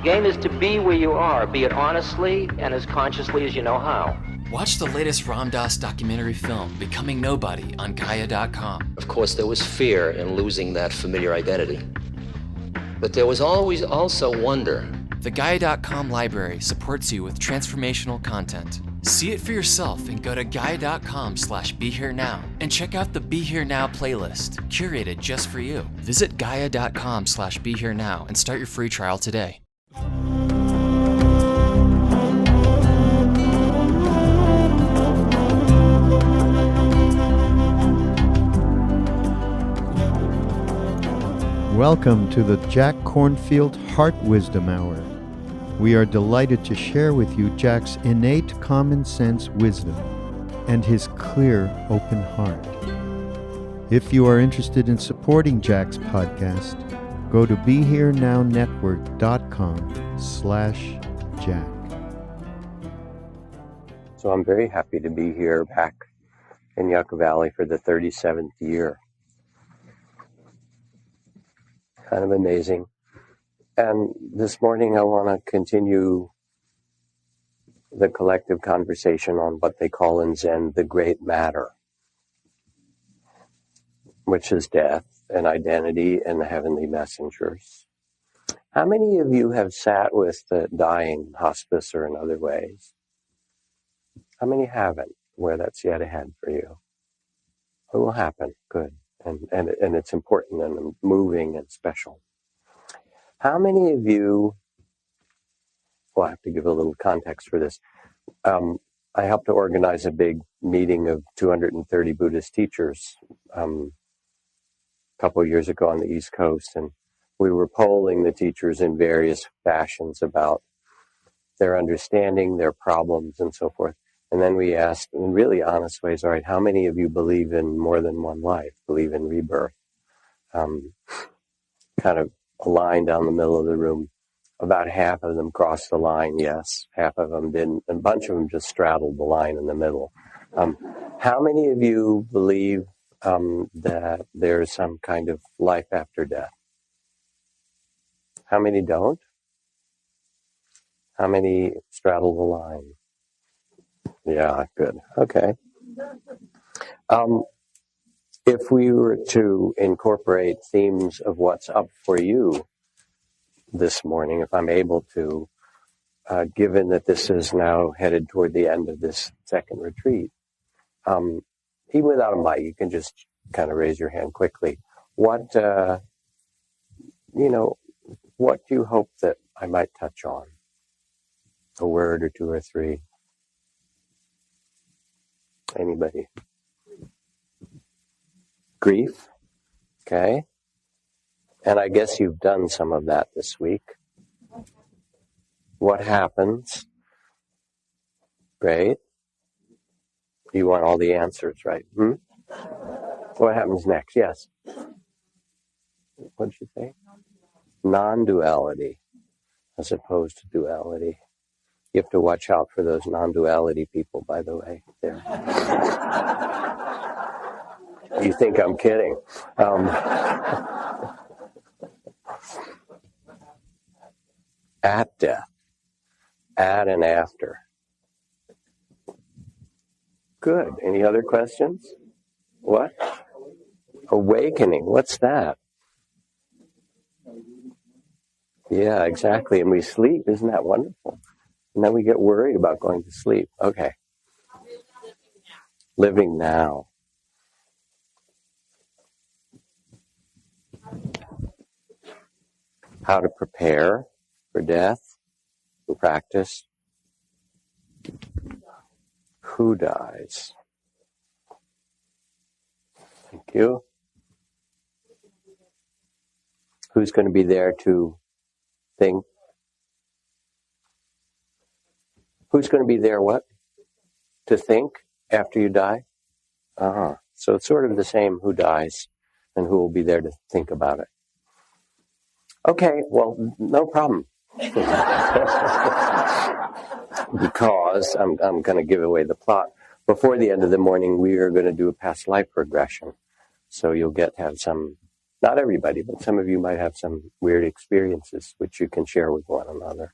The game is to be where you are, be it honestly and as consciously as you know how. Watch the latest Ram Dass documentary film, Becoming Nobody, on Gaia.com. Of course, there was fear in losing that familiar identity. But there was always also wonder. The Gaia.com library supports you with transformational content. See it for yourself and go to Gaia.com/BeHereNow and check out the Be Here Now playlist, curated just for you. Visit Gaia.com/BeHereNow and start your free trial today. Welcome to the Jack Kornfield Heart Wisdom Hour. We are delighted to share with you Jack's innate common sense wisdom and his clear, open heart. If you are interested in supporting Jack's podcast, go to BeHereNowNetwork.com/Jack. So I'm very happy to be here back in Yucca Valley for the 37th year. Kind of amazing. And this morning I want to continue the collective conversation on what they call in Zen the great matter, which is death and identity and the heavenly messengers. How many of you have sat with the dying in hospice or in other ways? How many haven't, where that's yet ahead for you? It will happen. Good. And it's important and moving and special. How many of you, well, I have to give a little context for this. I helped to organize a big meeting of 230 Buddhist teachers a couple of years ago on the East Coast, and we were polling the teachers in various fashions about their understanding, their problems, and so forth. And then we asked in really honest ways, all right, how many of you believe in more than one life, believe in rebirth? Kind of a line down the middle of the room. About half of them crossed the line, yes. Half of them didn't. And a bunch of them just straddled the line in the middle. How many of you believe that there's some kind of life after death? How many don't? How many straddle the line? Yeah, good. Okay. If we were to incorporate themes of what's up for you this morning, if I'm able to, given that this is now headed toward the end of this second retreat, even without a mic, you can just kind of raise your hand quickly. What do you hope that I might touch on? A word or two or three. Anybody? Grief. Okay. And I guess you've done some of that this week. What happens? Great. You want all the answers, right? What happens next? Yes. What did you say? Non-duality as opposed to duality. You have to watch out for those non-duality people, by the way. There. You think I'm kidding. At death. At and after. Good. Any other questions? What? Awakening. What's that? Yeah, exactly. And we sleep. Isn't that wonderful? And then we get worried about going to sleep. Okay. Living now. How to prepare for death, for practice. Who dies? Thank you. Who's going to be there to think? Who's going to be there, what? To think after you die? So it's sort of the same who dies and who will be there to think about it. Okay, well, no problem. Because I'm going to give away the plot. Before the end of the morning, we are going to do a past life regression. So you'll get to have some Not everybody, but some of you might have some weird experiences which you can share with one another.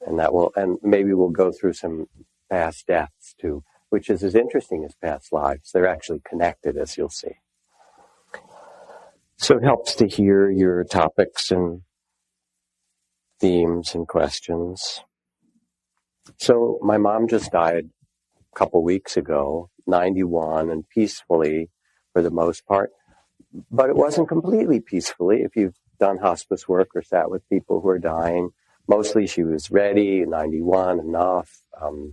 And maybe we'll go through some past deaths too, which is as interesting as past lives. They're actually connected, as you'll see. So it helps to hear your topics and themes and questions. So my mom just died a couple weeks ago, 91, and peacefully for the most part. But it wasn't completely peacefully. If you've done hospice work or sat with people who are dying, mostly she was ready, 91, enough.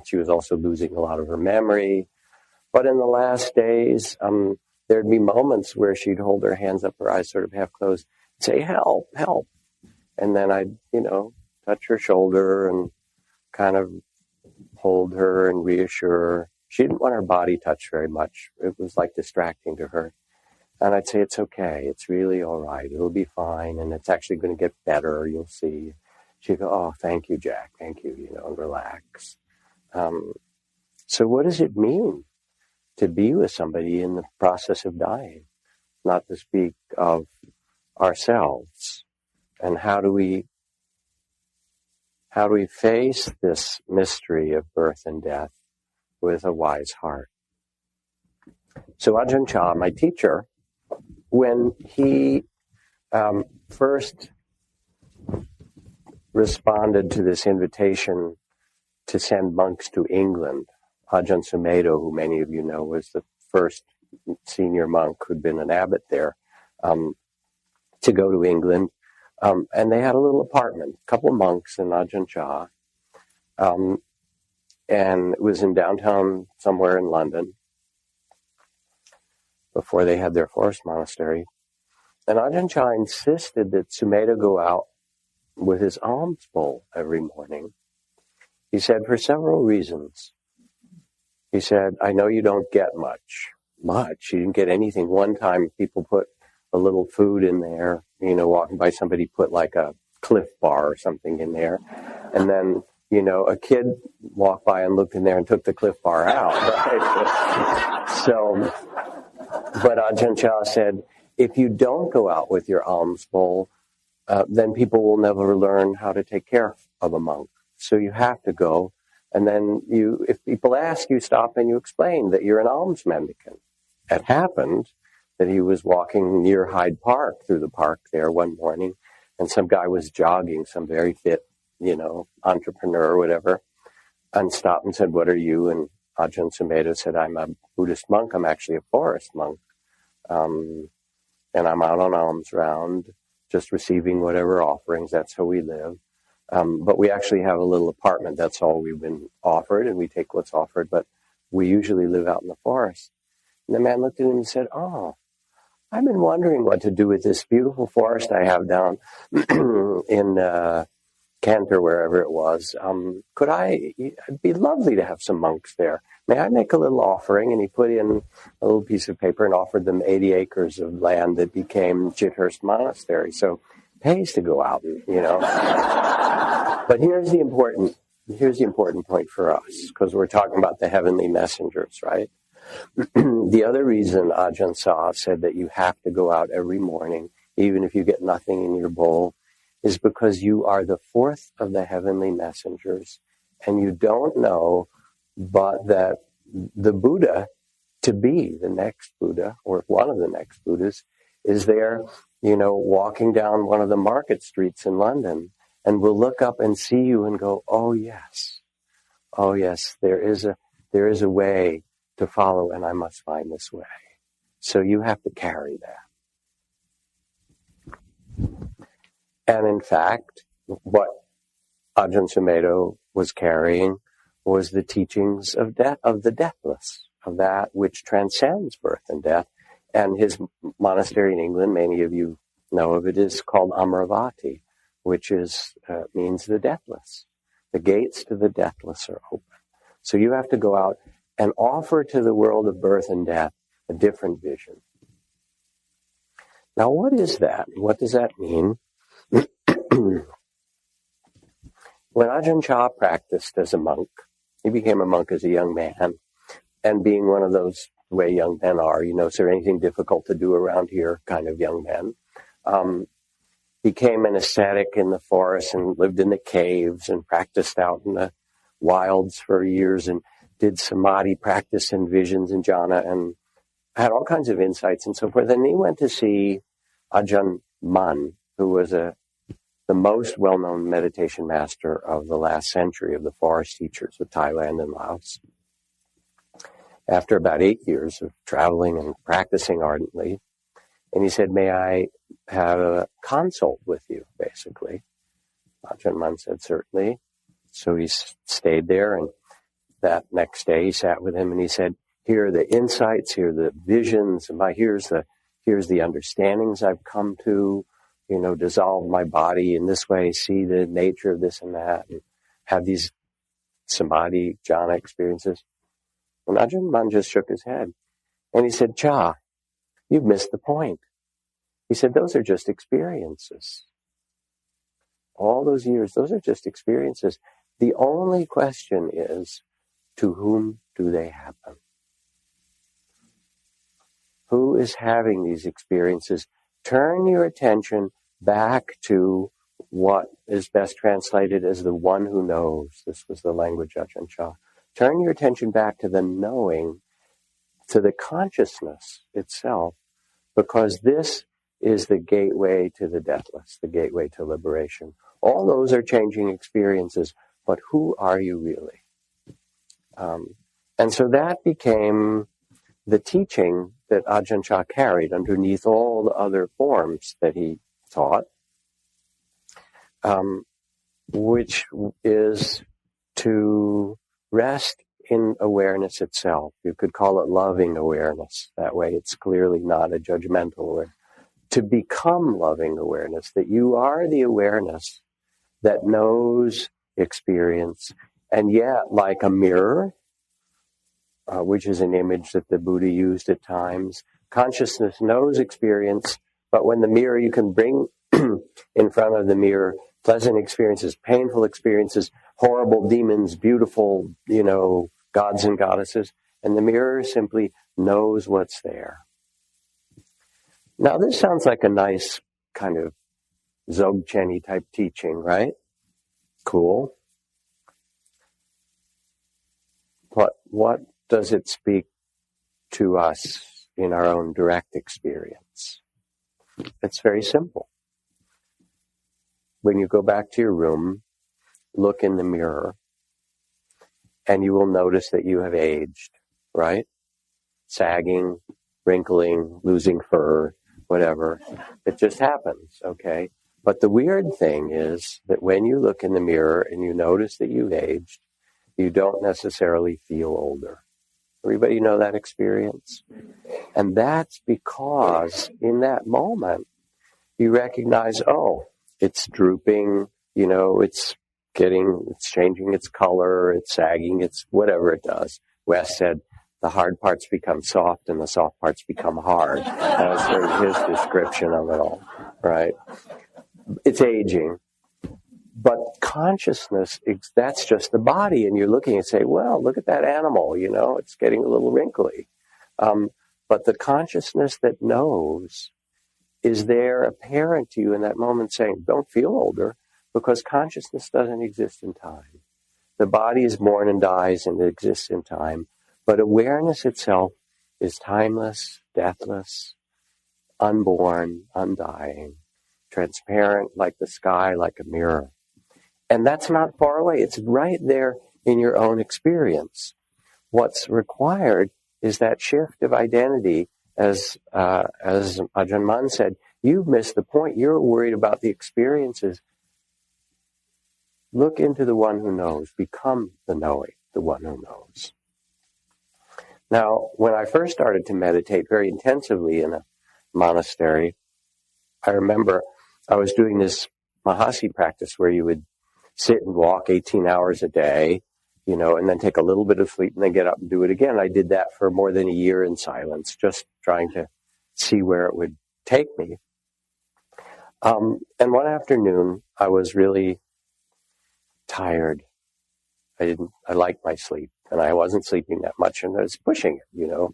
She was also losing a lot of her memory. But in the last days, there'd be moments where she'd hold her hands up, her eyes sort of half closed, and say, help, help. And then I'd, touch her shoulder and kind of hold her and reassure her. She didn't want her body touched very much. It was like distracting to her. And I'd say, it's okay. It's really all right. It'll be fine. And it's actually going to get better. You'll see. She'd go, oh, thank you, Jack. Thank you, and relax. So what does it mean to be with somebody in the process of dying? Not to speak of ourselves. And how do we face this mystery of birth and death with a wise heart? So Ajahn Chah, my teacher, when he first responded to this invitation to send monks to England, Ajahn Sumedho, who many of you know was the first senior monk who'd been an abbot there, to go to England. And they had a little apartment, a couple of monks and Ajahn Chah, and it was in downtown somewhere in London before they had their forest monastery. And Ajahn Chah insisted that Sumedho go out with his alms bowl every morning. He said, for several reasons. He said, I know you don't get much. You didn't get anything. One time people put a little food in there, walking by, somebody put like a Cliff Bar or something in there. And then, a kid walked by and looked in there and took the Cliff Bar out. Right? But Ajahn Chah said, if you don't go out with your alms bowl, then people will never learn how to take care of a monk. So you have to go. And then if people ask, you stop and you explain that you're an alms mendicant. It happened that he was walking near Hyde Park, through the park there one morning, and some guy was jogging, some very fit, entrepreneur or whatever, and stopped and said, what are you? And Ajahn Sumedho said, I'm a Buddhist monk. I'm actually a forest monk. And I'm out on alms round, just receiving whatever offerings. That's how we live. But we actually have a little apartment. That's all we've been offered, and we take what's offered. But we usually live out in the forest. And the man looked at him and said, oh, I've been wondering what to do with this beautiful forest I have down in Kent or wherever it was. It'd be lovely to have some monks there. May I make a little offering? And he put in a little piece of paper and offered them 80 acres of land that became Chithurst Monastery. So it pays to go out, But here's the important point for us, because we're talking about the heavenly messengers, right? The other reason Ajahn Chah said that you have to go out every morning, even if you get nothing in your bowl, is because you are the fourth of the heavenly messengers, and you don't know but that the Buddha, to be the next Buddha, or one of the next Buddhas, is there, walking down one of the market streets in London, and will look up and see you and go, oh yes, there is a way to follow, and I must find this way. So you have to carry that. And in fact, what Ajahn Sumedho was carrying was the teachings of the deathless, of that which transcends birth and death. And his monastery in England, many of you know of it, is called Amravati, which means the deathless. The gates to the deathless are open. So you have to go out and offer to the world of birth and death a different vision. Now, what is that? What does that mean? When Ajahn Chah practiced as a monk, he became a monk as a young man, and being one of those way young men are, is there anything difficult to do around here kind of young men? became an ascetic in the forest and lived in the caves and practiced out in the wilds for years and did samadhi practice and visions and jhana and had all kinds of insights and so forth. And he went to see Ajahn Mun, who was the most well-known meditation master of the last century of the forest teachers of Thailand and Laos. After about 8 years of traveling and practicing ardently, and he said, "May I have a consult with you," basically. Ajahn Mun said, "Certainly." So he stayed there, and that next day he sat with him and he said, "Here are the insights, here are the visions, here's the understandings I've come to, dissolve my body in this way, see the nature of this and that, and have these samadhi, jhana experiences." And Ajahn Mun just shook his head. And he said, "Cha, you've missed the point." He said, "Those are just experiences. All those years, those are just experiences. The only question is, to whom do they happen? Who is having these experiences? Turn your attention back to what is best translated as the one who knows." This was the language Ajahn Chah. Turn your attention back to the knowing, to the consciousness itself, because this is the gateway to the deathless, the gateway to liberation. All those are changing experiences, but who are you really? And so that became the teaching that Ajahn Chah carried underneath all the other forms that he taught, which is to rest in awareness itself. You could call it loving awareness. That way it's clearly not a judgmental awareness. To become loving awareness, that you are the awareness that knows experience, and yet, like a mirror, which is an image that the Buddha used at times, consciousness knows experience, but when the mirror, you can bring in front of the mirror pleasant experiences, painful experiences, horrible demons, beautiful, gods and goddesses, and the mirror simply knows what's there. Now, this sounds like a nice kind of Dzogchen type teaching, right? Cool. What does it speak to us in our own direct experience? It's very simple. When you go back to your room, look in the mirror, and you will notice that you have aged, right? Sagging, wrinkling, losing fur, whatever. It just happens, okay? But the weird thing is that when you look in the mirror and you notice that you've aged, you don't necessarily feel older. Everybody know that experience? And that's because in that moment, you recognize, oh, it's drooping, it's changing its color, it's sagging, it's whatever it does. Wes said, the hard parts become soft and the soft parts become hard. That was sort of his description of it all, right? It's aging. But consciousness, that's just the body. And you're looking and say, well, look at that animal, it's getting a little wrinkly. But the consciousness that knows is there apparent to you in that moment saying, don't feel older, because consciousness doesn't exist in time. The body is born and dies and it exists in time. But awareness itself is timeless, deathless, unborn, undying, transparent like the sky, like a mirror. And that's not far away. It's right there in your own experience. What's required is that shift of identity. As Ajahn Mun said, you've missed the point. You're worried about the experiences. Look into the one who knows. Become the knowing, the one who knows. Now, when I first started to meditate very intensively in a monastery, I remember I was doing this Mahasi practice where you would sit and walk 18 hours a day, and then take a little bit of sleep and then get up and do it again. I did that for more than a year in silence, just trying to see where it would take me. And one afternoon, I was really tired. I liked my sleep, and I wasn't sleeping that much, and I was pushing it,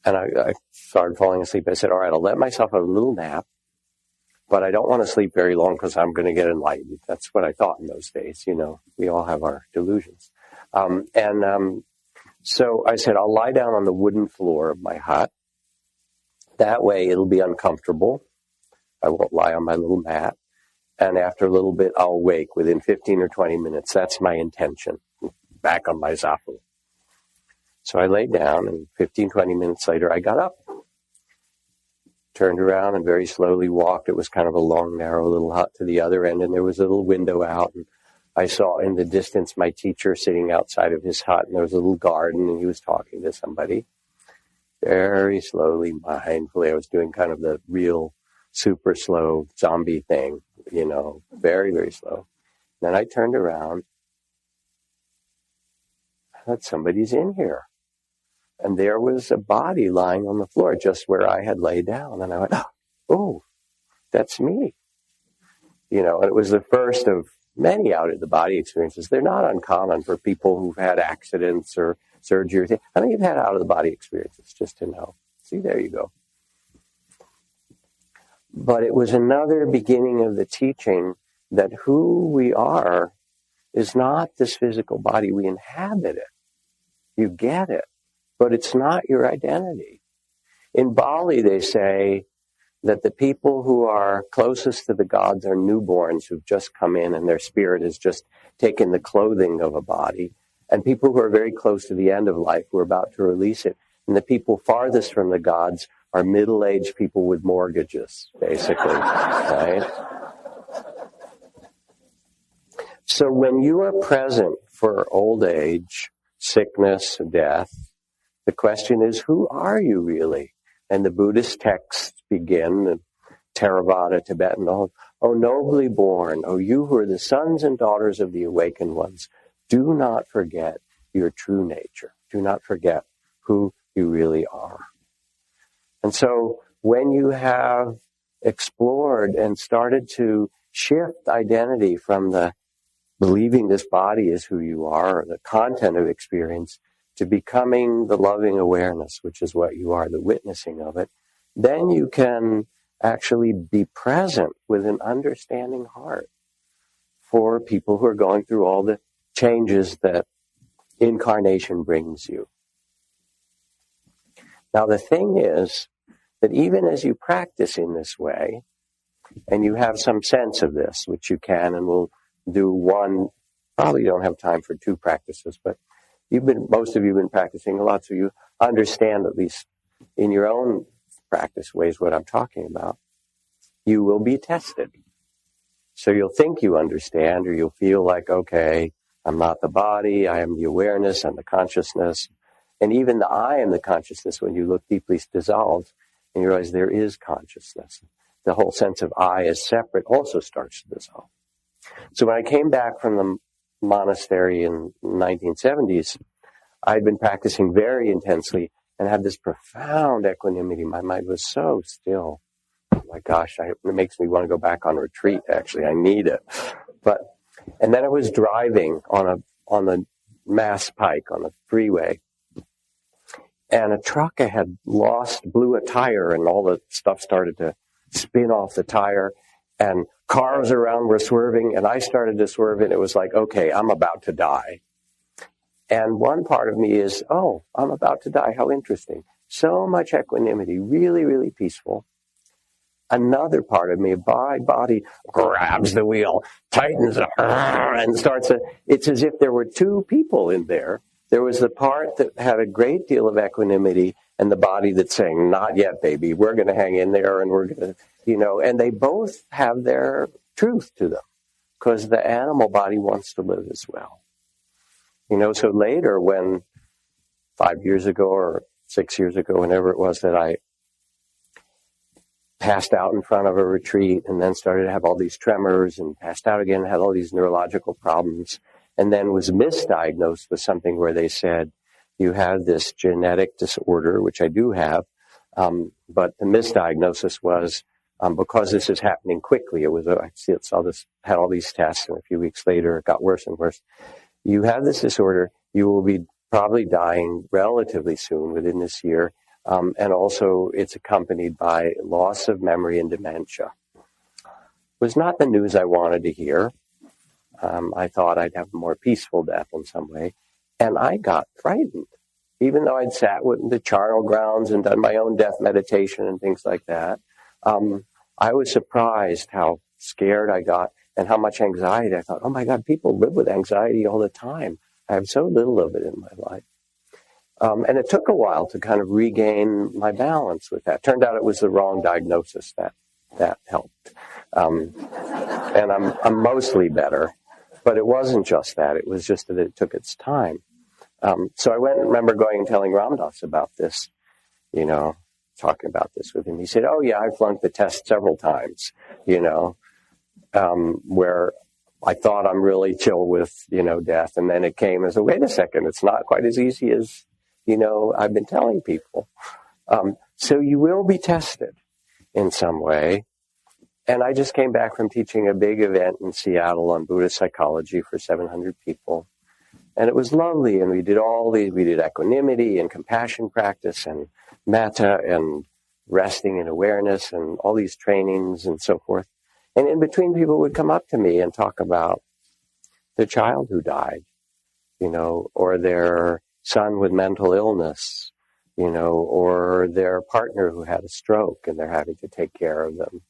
And I started falling asleep. I said, all right, I'll let myself have a little nap, but I don't want to sleep very long because I'm going to get enlightened. That's what I thought in those days. We all have our delusions. So I said, I'll lie down on the wooden floor of my hut. That way it'll be uncomfortable. I won't lie on my little mat. And after a little bit, I'll wake within 15 or 20 minutes. That's my intention. Back on my zafu. So I laid down, and 15, 20 minutes later, I got up, turned around, and very slowly walked. It was kind of a long, narrow little hut to the other end, and there was a little window out. And I saw in the distance my teacher sitting outside of his hut, and there was a little garden, and he was talking to somebody. Very slowly, mindfully, I was doing kind of the real super slow zombie thing, very, very slow. Then I turned around. I thought, somebody's in here. And there was a body lying on the floor just where I had laid down. And I went, oh, that's me. And it was the first of many out-of-the-body experiences. They're not uncommon for people who've had accidents or surgery. How many of you have had out-of-the-body experiences, just to know? See, there you go. But it was another beginning of the teaching that who we are is not this physical body. We inhabit it. You get it. But it's not your identity. In Bali, they say that the people who are closest to the gods are newborns who've just come in and their spirit has just taken the clothing of a body. And people who are very close to the end of life, who are about to release it. And the people farthest from the gods are middle-aged people with mortgages, basically, right? So when you are present for old age, sickness, death, the question is, who are you really? And the Buddhist texts begin, Theravada, Tibetan, O nobly born, O you who are the sons and daughters of the awakened ones, do not forget your true nature. Do not forget who you really are. And so when you have explored and started to shift identity from the believing this body is who you are, or the content of experience, to becoming the loving awareness, which is what you are, the witnessing of it, then you can actually be present with an understanding heart for people who are going through all the changes that incarnation brings you. Now, the thing is that even as you practice in this way, and you have some sense of this, which you can, and we'll do one, probably don't have time for two practices, but most of you have been practicing a lot, so you understand, at least in your own practice ways, what I'm talking about. You will be tested. So you'll think you understand, or you'll feel like, okay, I'm not the body, I am the awareness, I'm the consciousness. And even the I am the consciousness, when you look deeply, dissolves, and you realize there is consciousness. The whole sense of I as separate also starts to dissolve. So when I came back from the monastery in the 1970s, I'd been practicing very intensely and had this profound equanimity. My mind was so still. Oh my gosh, it makes me want to go back on retreat, actually. I need it. And then I was driving on the Mass Pike, on the freeway, and a truck I had blew a tire, and all the stuff started to spin off the tire, and cars around were swerving, and I started to swerve, and it was like, okay, I'm about to die. And one part of me is, oh, I'm about to die. How interesting. So much equanimity, really, really peaceful. Another part of me, my body grabs the wheel, tightens it, and it's as if there were two people in there. There was the part that had a great deal of equanimity, and the body that's saying, not yet, baby, we're going to hang in there, and we're going to, and they both have their truth to them, because the animal body wants to live as well. So later, when 5 years ago or 6 years ago, whenever it was that I passed out in front of a retreat and then started to have all these tremors and passed out again, had all these neurological problems, and then was misdiagnosed with something where they said, you have this genetic disorder, which I do have, but the misdiagnosis was because this is happening quickly. Had all these tests, and a few weeks later it got worse and worse. You have this disorder, you will be probably dying relatively soon, within this year, and also it's accompanied by loss of memory and dementia. was not the news I wanted to hear. I thought I'd have a more peaceful death in some way. And I got frightened. Even though I'd sat with the charnel grounds and done my own death meditation and things like that, I was surprised how scared I got and how much anxiety. I thought, oh my God, people live with anxiety all the time. I have so little of it in my life. And it took a while to kind of regain my balance with that. Turned out it was the wrong diagnosis that helped. And I'm mostly better. But it wasn't just that. It was just that it took its time. So I remember going and telling Ram Dass about this, talking about this with him. He said, oh yeah, I flunked the test several times, where I thought I'm really chill with, death. And then it came as wait a second, it's not quite as easy as, I've been telling people. So you will be tested in some way. And I just came back from teaching a big event in Seattle on Buddhist psychology for 700 people. And it was lovely. And we did we did equanimity and compassion practice and metta and resting and awareness and all these trainings and so forth. And in between, people would come up to me and talk about their child who died, or their son with mental illness, or their partner who had a stroke and they're having to take care of them.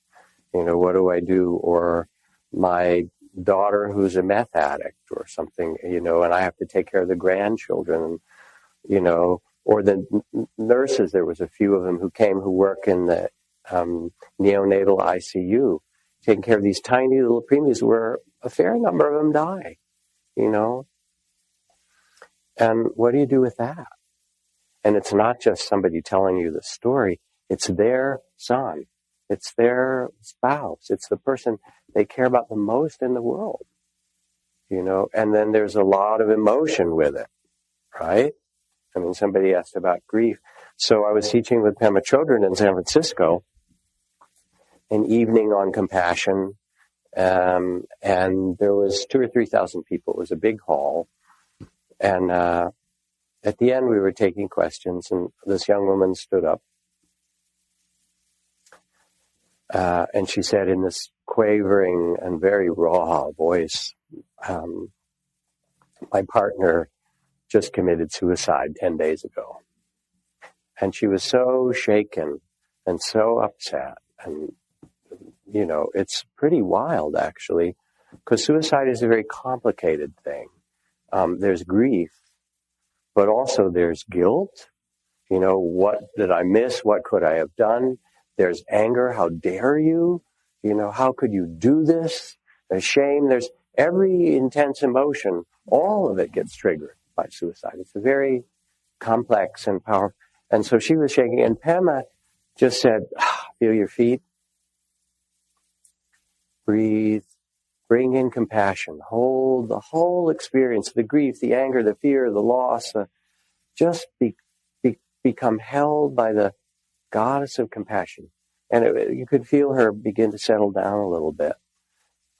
What do I do? Or my daughter who's a meth addict or something, and I have to take care of the grandchildren, or the nurses. There was a few of them who work in the neonatal ICU, taking care of these tiny little preemies where a fair number of them die, And what do you do with that? And it's not just somebody telling you the story. It's their son. It's their spouse. It's the person they care about the most in the world, and then there's a lot of emotion with it, right? I mean, somebody asked about grief. So I was teaching with Pema Chodron in San Francisco, an evening on compassion, and there was 2,000 or 3,000 people. It was a big hall. And at the end, we were taking questions, and this young woman stood up. And she said in this quavering and very raw voice, my partner just committed suicide 10 days ago. And she was so shaken and so upset. And, it's pretty wild, actually, because suicide is a very complicated thing. There's grief, but also there's guilt. What did I miss? What could I have done? There's anger. How dare you? How could you do this? There's shame. There's every intense emotion. All of it gets triggered by suicide. It's a very complex and powerful. And so she was shaking. And Pema just said, feel your feet. Breathe. Bring in compassion. Hold the whole experience, the grief, the anger, the fear, the loss. Just become held by the goddess of compassion. And you could feel her begin to settle down a little bit.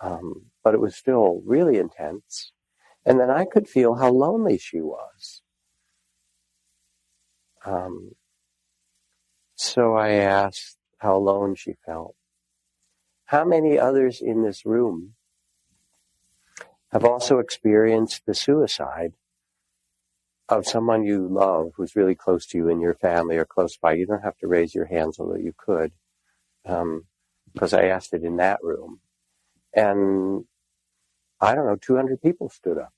But it was still really intense. And then I could feel how lonely she was. So I asked how alone she felt. How many others in this room have also experienced the suicide of someone you love who's really close to you in your family or close by? You don't have to raise your hands, although you could, because I asked it in that room. And 200 people stood up.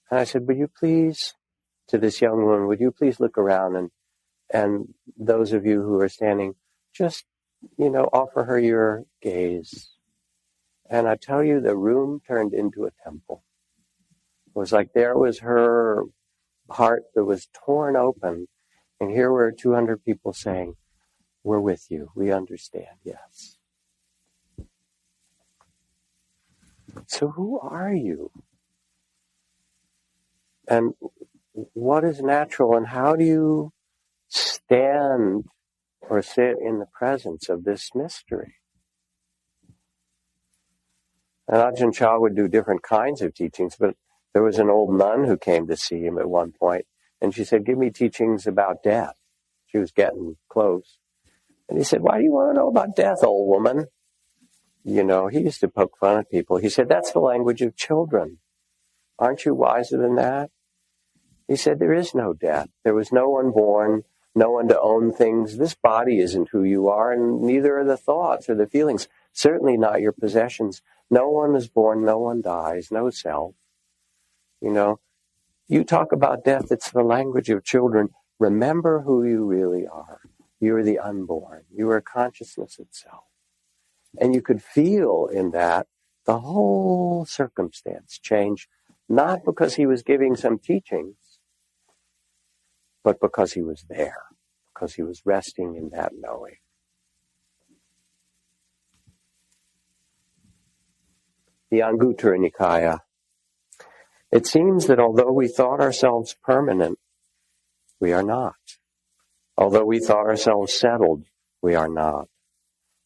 And I said, would you please, to this young woman, would you please look around and those of you who are standing, just, offer her your gaze. And I tell you, the room turned into a temple. It was like there was her heart that was torn open. And here were 200 people saying, we're with you. We understand. Yes. So who are you? And what is natural? And how do you stand or sit in the presence of this mystery? And Ajahn Chah would do different kinds of teachings, but there was an old nun who came to see him at one point, and she said, give me teachings about death. She was getting close. And he said, why do you want to know about death, old woman? He used to poke fun at people. He said, that's the language of children. Aren't you wiser than that? He said, there is no death. There was no one born, no one to own things. This body isn't who you are, and neither are the thoughts or the feelings. Certainly not your possessions. No one is born, no one dies, no self. You talk about death, it's the language of children. Remember who you really are. You are the unborn. You are consciousness itself. And you could feel in that the whole circumstance change, not because he was giving some teachings, but because he was there, because he was resting in that knowing. The Anguttara Nikaya. It seems that although we thought ourselves permanent, we are not. Although we thought ourselves settled, we are not.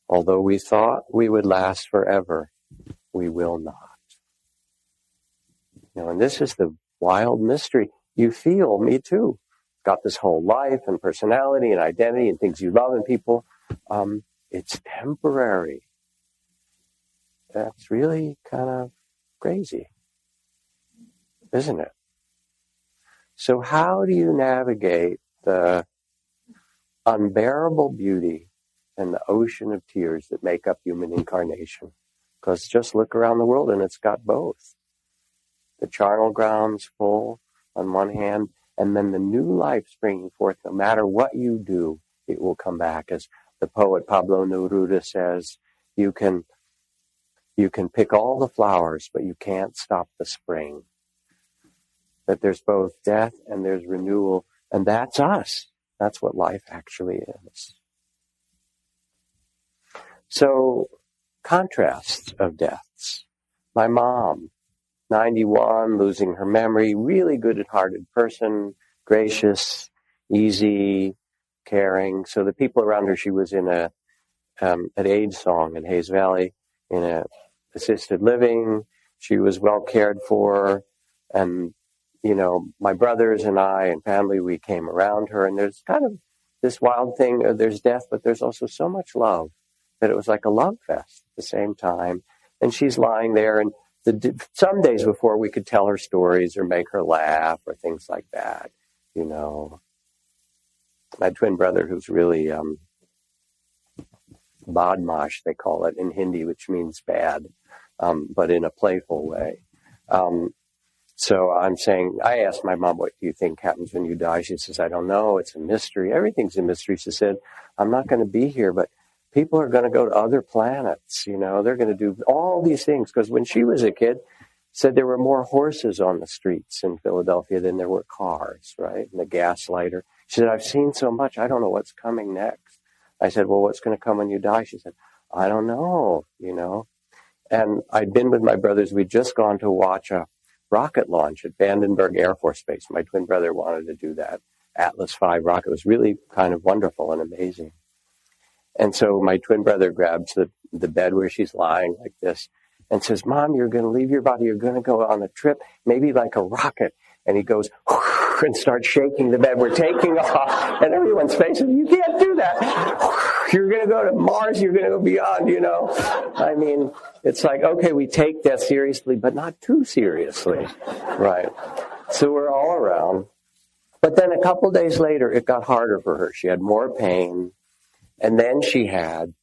Although we thought we would last forever, we will not. And this is the wild mystery. You feel, me too, got this whole life and personality and identity and things you love in people. It's temporary. That's really kind of crazy, isn't it? So how do you navigate the unbearable beauty and the ocean of tears that make up human incarnation? Because just look around the world and it's got both. The charnel ground's full on one hand, and then the new life springing forth. No matter what you do, it will come back. As the poet Pablo Neruda says, you can pick all the flowers, but you can't stop the spring. That there's both death and there's renewal, and that's us. That's what life actually is. So, contrasts of deaths. My mom, 91, losing her memory, really good-hearted person, gracious, easy, caring. So the people around her, she was in at Age Song in Hayes Valley, in a assisted living. She was well cared for, and my brothers and I and family, we came around her, and there's kind of this wild thing. There's death, but there's also so much love that it was like a love fest at the same time. And she's lying there, and some days before we could tell her stories or make her laugh or things like that. My twin brother, who's really badmash, they call it in Hindi, which means bad, but in a playful way. So I'm saying, I asked my mom, what do you think happens when you die? She says, I don't know. It's a mystery. Everything's a mystery. She said, I'm not going to be here, but people are going to go to other planets. They're going to do all these things. Because when she was a kid, said there were more horses on the streets in Philadelphia than there were cars, right? And the gaslighter. She said, I've seen so much. I don't know what's coming next. I said, well, what's going to come when you die? She said, I don't know, And I'd been with my brothers. We'd just gone to watch a rocket launch at Vandenberg Air Force Base. My twin brother wanted to do that Atlas V rocket. It was really kind of wonderful and amazing. And so my twin brother grabs the bed where she's lying like this and says, Mom, you're going to leave your body. You're going to go on a trip, maybe like a rocket. And he goes and starts shaking the bed. We're taking off. And everyone's facing, you can't do that. You're going to go to Mars. You're going to go beyond, I mean, it's like, okay, we take death seriously, but not too seriously. Right. So we're all around. But then a couple days later, it got harder for her. She had more pain. And then she had,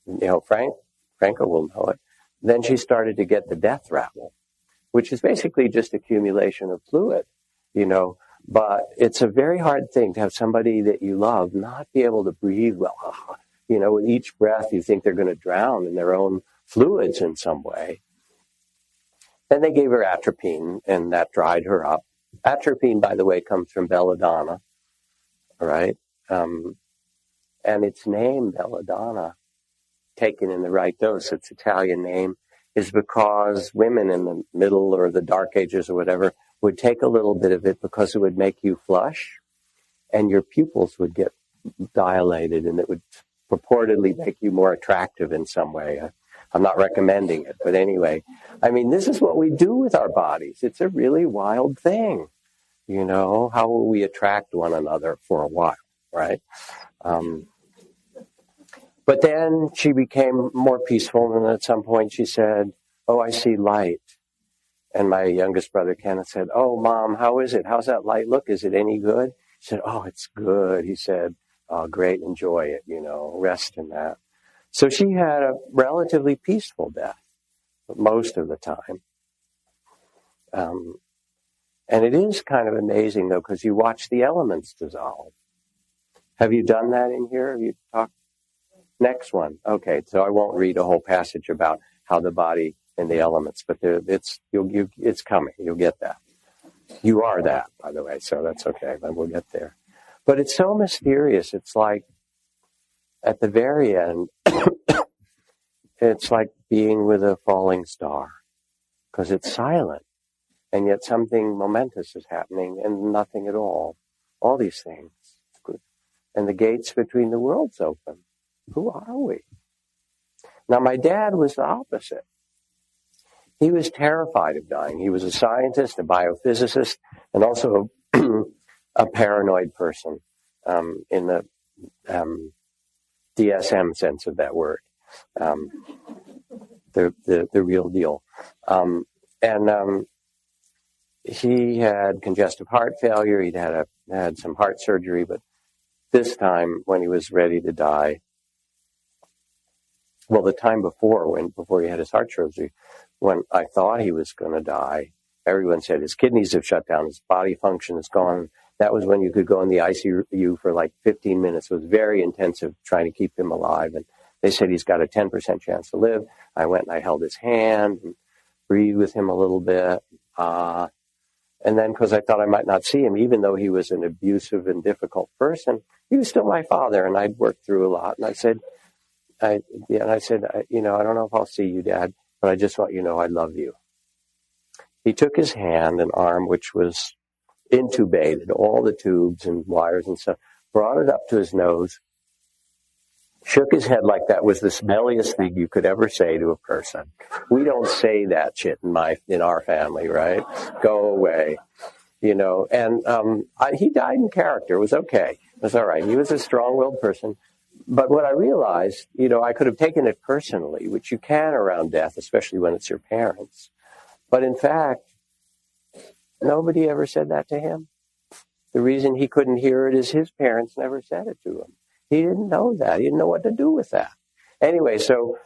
Franco will know it. Then she started to get the death rattle, which is basically just accumulation of fluid, But it's a very hard thing to have somebody that you love not be able to breathe well. With each breath, you think they're going to drown in their own fluids in some way. Then they gave her atropine, and that dried her up. Atropine, by the way, comes from belladonna, all right? And its name, belladonna, taken in the right dose, its Italian name, is because women in the Middle or the Dark Ages or whatever would take a little bit of it because it would make you flush and your pupils would get dilated and it would purportedly make you more attractive in some way. I'm not recommending it, but anyway, I mean, this is what we do with our bodies. It's a really wild thing. How will we attract one another for a while, right? But then she became more peaceful, and at some point she said, "Oh, I see light." And my youngest brother, Kenneth, said, "Oh, Mom, how is it? How's that light look? Is it any good?" She said, "Oh, it's good." He said, "Oh, great, enjoy it, rest in that." So she had a relatively peaceful death most of the time. And it is kind of amazing, though, because you watch the elements dissolve. Have you done that in here? Have you talked? Next one. Okay, so I won't read a whole passage about how the body and the elements, but it's coming. You'll get that. You are that, by the way, so that's okay, but we'll get there. But it's so mysterious. It's like, at the very end, it's like being with a falling star, because it's silent, and yet something momentous is happening, and nothing at all. All these things. And the gates between the worlds open. Who are we? Now, my dad was the opposite. He was terrified of dying. He was a scientist, a biophysicist, and also a paranoid person in the DSM sense of that word, the real deal. He had congestive heart failure. He'd had some heart surgery, but this time when he was ready to die, well, the time before he had his heart surgery, when I thought he was going to die, everyone said his kidneys have shut down, his body function is gone. That was when you could go in the ICU for like 15 minutes. It was very intensive trying to keep him alive. And they said he's got a 10% chance to live. I went and I held his hand and breathed with him a little bit. And then, because I thought I might not see him, even though he was an abusive and difficult person, he was still my father, and I'd worked through a lot. And I said, I don't know if I'll see you, Dad, but I just want you to know I love you. He took his hand and arm, which was intubated, all the tubes and wires and stuff, brought it up to his nose, shook his head like that was the smelliest thing you could ever say to a person. We don't say that shit in our family, right? Go away. And he died in character. It was okay. It was all right. He was a strong-willed person. But what I realized, I could have taken it personally, which you can around death, especially when it's your parents. But in fact, nobody ever said that to him. The reason he couldn't hear it is his parents never said it to him. He didn't know that. He didn't know what to do with that. Anyway, so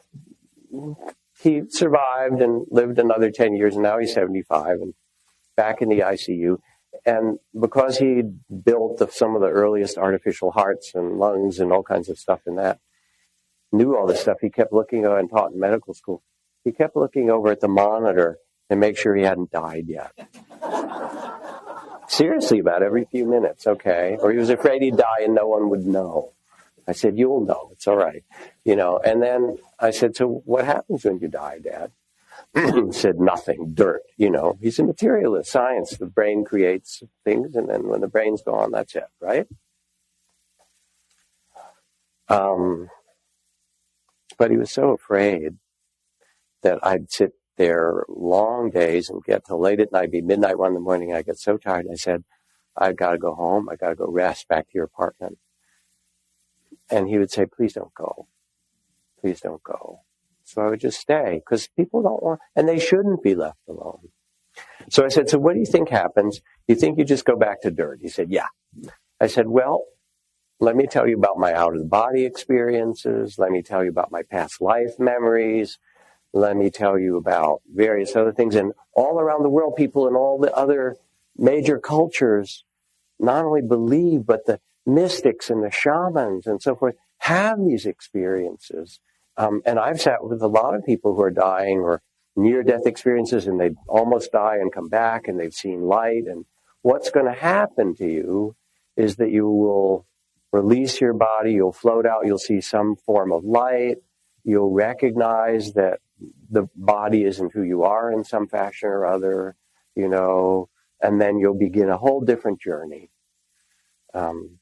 he survived and lived another 10 years, and now he's 75 and back in the ICU. And because he built some of the earliest artificial hearts and lungs and all kinds of stuff in that, knew all this stuff, he kept looking and taught in medical school. He kept looking over at the monitor and make sure he hadn't died yet. Seriously, about every few minutes, okay? Or he was afraid he'd die and no one would know. I said, "You'll know. It's all right." And then I said, "So what happens when you die, Dad?" He said, "Nothing, dirt." He's a materialist, science. The brain creates things, and then when the brain's gone, that's it, right? But he was so afraid that I'd sit there long days and get till late at night, be midnight, 1 in the morning. I get so tired. I said, "I've got to go home. I got to go rest back to your apartment." And he would say, "Please don't go. Please don't go." So I would just stay, because people don't want, and they shouldn't be left alone. So I said, "So what do you think happens? You think you just go back to dirt?" He said, "Yeah." I said, "Well, let me tell you about my out-of-the-body experiences. Let me tell you about my past life memories. Let me tell you about various other things." And all around the world, people in all the other major cultures not only believe, but the mystics and the shamans and so forth have these experiences. And I've sat with a lot of people who are dying or near-death experiences, and they almost die and come back, and they've seen light. And what's going to happen to you is that you will release your body, you'll float out, you'll see some form of light, you'll recognize that the body isn't who you are in some fashion or other, and then you'll begin a whole different journey. And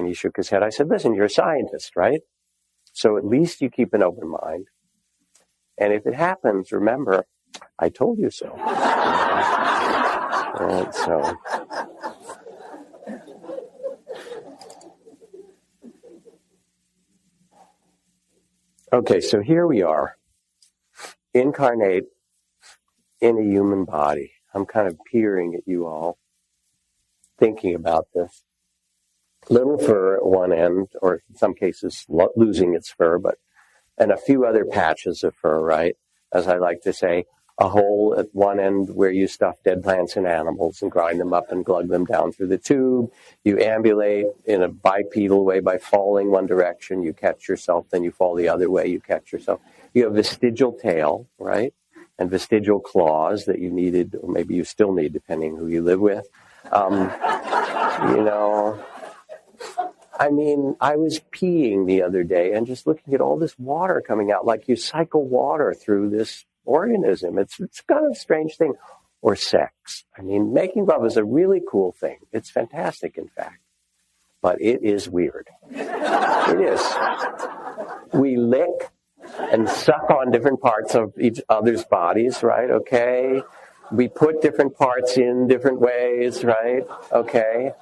he shook his head. I said, "Listen, you're a scientist, right? So at least you keep an open mind. And if it happens, remember, I told you so." And so, Okay, so here we are, incarnate in a human body. I'm kind of peering at you all, thinking about this. Little fur at one end, or in some cases losing its fur, and a few other patches of fur, right? As I like to say, a hole at one end where you stuff dead plants and animals and grind them up and glug them down through the tube. You ambulate in a bipedal way by falling one direction. You catch yourself, then you fall the other way, you catch yourself. You have vestigial tail, right? And vestigial claws that you needed, or maybe you still need, depending who you live with. I mean, I was peeing the other day and just looking at all this water coming out, like you cycle water through this organism. It's kind of a strange thing. Or sex. I mean, making love is a really cool thing. It's fantastic, in fact. But it is weird. It is. We lick and suck on different parts of each other's bodies, right? Okay. We put different parts in different ways, right? Okay.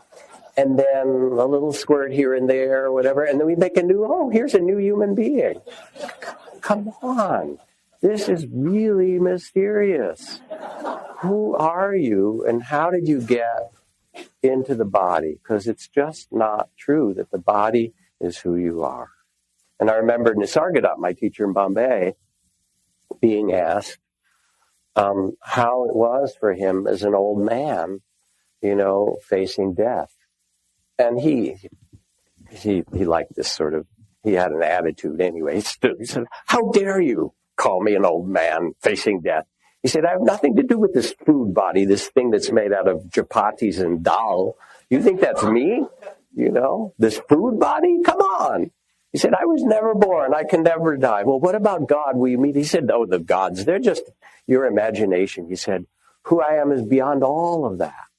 And then a little squirt here and there, or whatever, and then we make here's a new human being. Come on. This is really mysterious. Who are you, and how did you get into the body? Because it's just not true that the body is who you are. And I remember Nisargadatta, my teacher in Bombay, being asked how it was for him as an old man, facing death. And he liked this sort of, he had an attitude anyway. He stood, he said, "How dare you call me an old man facing death?" He said, "I have nothing to do with this food body, this thing that's made out of chapatis and dal. You think that's me? This food body? Come on." He said, "I was never born. I can never die." "Well, what about God? Will you meet?" He said, "Oh, the gods, they're just your imagination." He said, "Who I am is beyond all of that.